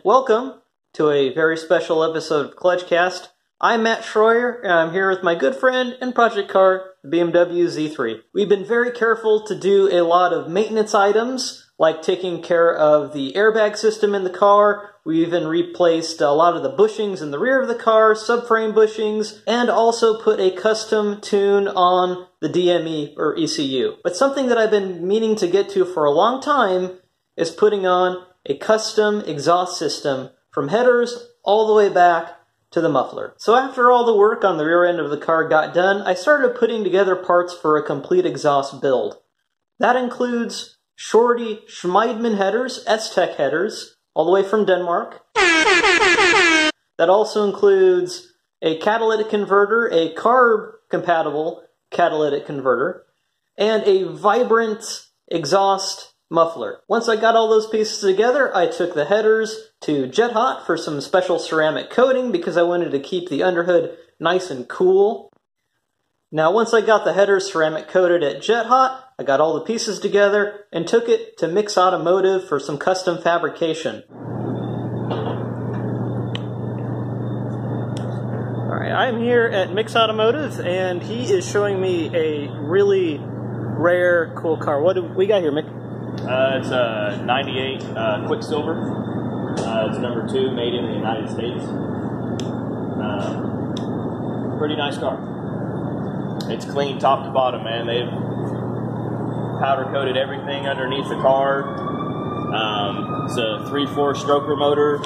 welcome to a very special episode of Clutchcast. I'm Matt Schroyer, and I'm here with my good friend and project car, the BMW Z3. We've been very careful to do a lot of maintenance items, like taking care of the airbag system in the car. We even replaced a lot of the bushings in the rear of the car, subframe bushings, and also put a custom tune on the DME or ECU. But something that I've been meaning to get to for a long time is putting on a custom exhaust system from headers all the way back to the muffler. So after all the work on the rear end of the car got done, I started putting together parts for a complete exhaust build. That includes shorty Schmiedmann Headers, S-Tech Headers, all the way from Denmark. That also includes a catalytic converter, a carb-compatible catalytic converter, and a Vibrant exhaust muffler. Once I got all those pieces together, I took the headers to Jet Hot for some special ceramic coating because I wanted to keep the underhood nice and cool. Now, once I got the headers ceramic coated at Jet Hot, I got all the pieces together and took it to Mick's Automotive for some custom fabrication. Alright, I'm here at Mick's Automotive, and he is showing me a really rare, cool car. What do we got here, Mick? It's a 98 Quicksilver. It's number 2, made in the United States. Pretty nice car. It's clean top to bottom, man. They've powder coated everything underneath the car. It's a 3/4 stroker motor.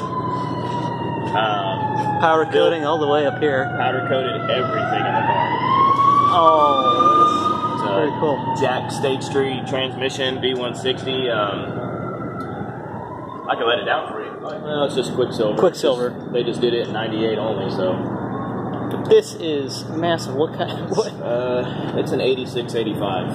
Powder coating all the way up here. Powder coated everything in the car. Oh, very cool. Jack State Street transmission, V160. I can let it down for you. No, it's just Quicksilver. Quicksilver. They just did it in 98 only, so. This is massive. What kind? What? It's an 86, 85.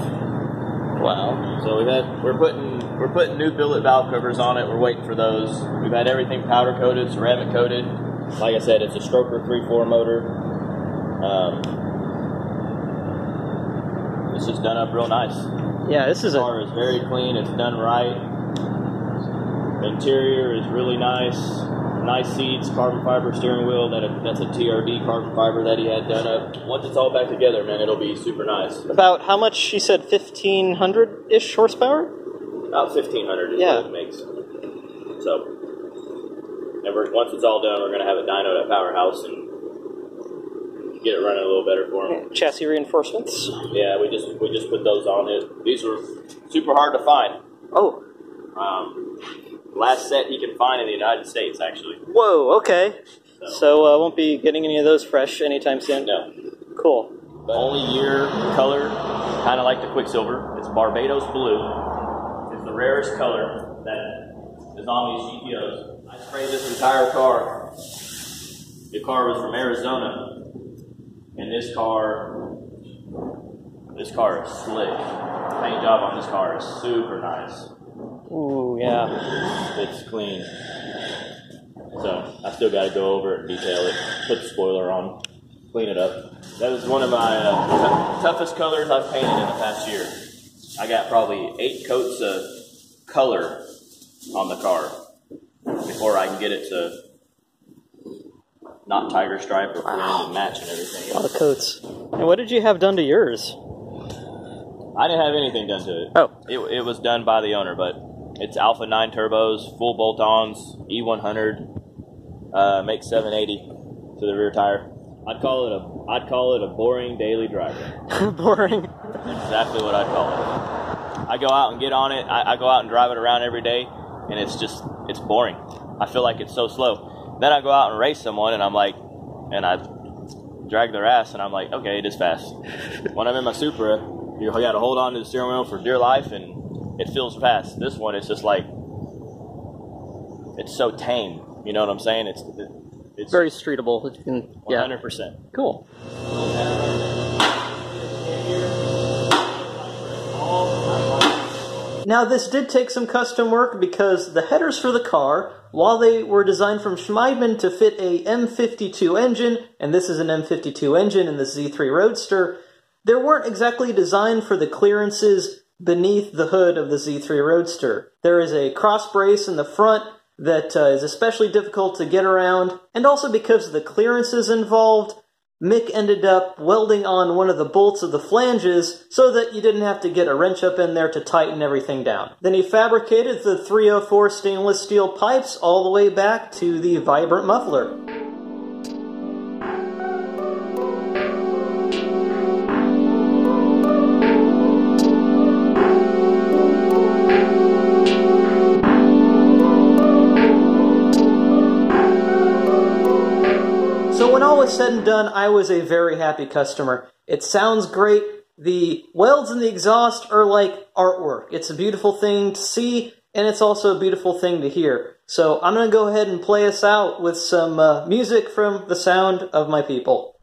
Wow. So we're putting new billet valve covers on it. We're waiting for those. We've had everything powder coated, ceramic coated. Like I said, it's a stroker 3/4 motor. It's just done up real nice. Yeah, this is the car is very clean. It's done right. The interior is really nice. Nice seats, carbon fiber steering wheel. That's a TRD carbon fiber that he had done up. Once it's all back together, man, it'll be super nice. About how much? She said 1,500-ish horsepower? About 1,500 is what it makes. So, and once it's all done, we're going to have a dyno at Powerhouse and get it running a little better for him. Chassis reinforcements? Yeah, we just put those on it. These were super hard to find. Oh. Last set he can find in the United States, actually. Whoa, okay. So won't be getting any of those fresh anytime soon? No. Cool. The only year color, kind of like the Quicksilver, it's Barbados Blue. It's the rarest color that is on these GTOs. I sprayed this entire car. The car was from Arizona. And this car is slick. The paint job on this car is super nice. Ooh, yeah. It's clean. So, I still got to go over it and detail it, put the spoiler on, clean it up. That was one of my toughest colors I've painted in the past year. I got probably 8 coats of color on the car before I can get it to not tiger stripe or blend and match and everything. A lot of coats. And what did you have done to yours? I didn't have anything done to it. Oh. It was done by the owner, but it's Alpha 9 turbos, full bolt-ons, E100, makes 780 to the rear tire. I'd call it a boring daily driver. Boring. That's exactly what I'd call it. I go out and get on it. I go out and drive it around every day, and it's boring. I feel like it's so slow. Then I go out and race someone, and I drag their ass, and I'm like, okay, it is fast. When I'm in my Supra, you got to hold on to the steering wheel for dear life, and it feels fast. This one, it's just like, it's so tame. You know what I'm saying? It's very streetable. You can, 100%. Cool. Now, this did take some custom work because the headers for the car, while they were designed from Schmiedmann to fit a M52 engine, and this is an M52 engine in the Z3 Roadster, they weren't exactly designed for the clearances beneath the hood of the Z3 Roadster. There is a cross brace in the front that is especially difficult to get around, and also because of the clearances involved, Mick ended up welding on one of the bolts of the flanges so that you didn't have to get a wrench up in there to tighten everything down. Then he fabricated the 304 stainless steel pipes all the way back to the Vibrant muffler. So when all was said and done, I was a very happy customer. It sounds great. The welds in the exhaust are like artwork. It's a beautiful thing to see, and it's also a beautiful thing to hear. So I'm going to go ahead and play us out with some music from the sound of my people.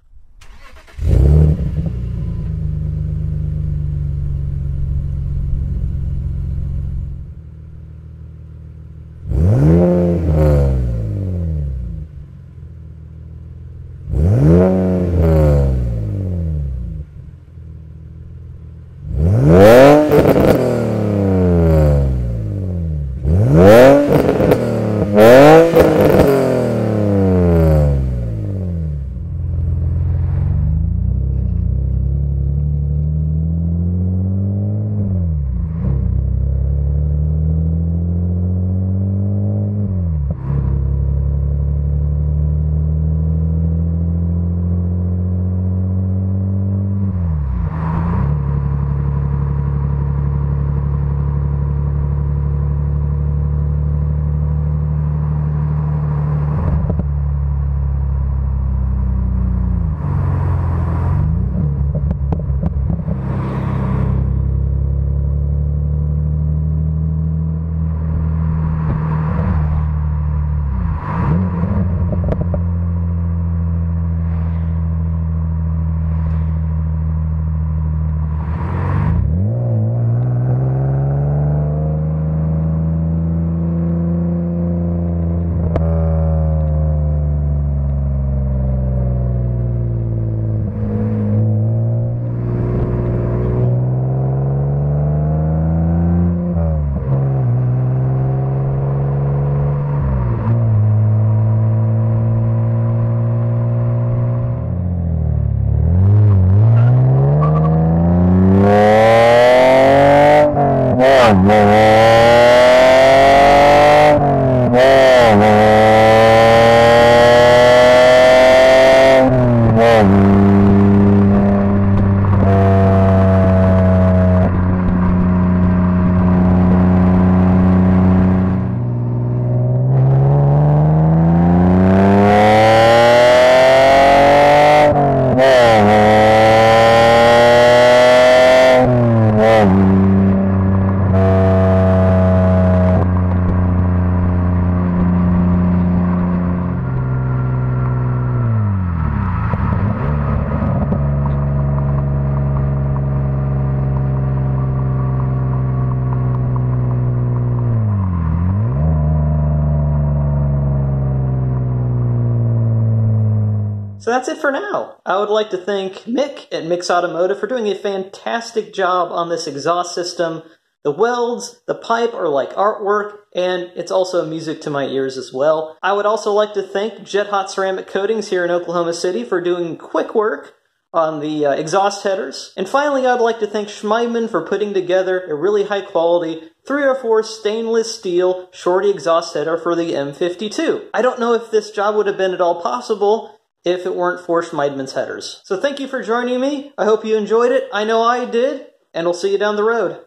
So that's it for now. I would like to thank Mick at Mick's Automotive for doing a fantastic job on this exhaust system. The welds, the pipe are like artwork, and it's also music to my ears as well. I would also like to thank Jet Hot Ceramic Coatings here in Oklahoma City for doing quick work on the exhaust headers. And finally, I'd like to thank Schmiedmann for putting together a really high quality 304 stainless steel shorty exhaust header for the M52. I don't know if this job would have been at all possible if it weren't for Schmiedmann's headers. So thank you for joining me. I hope you enjoyed it. I know I did, and I'll see you down the road.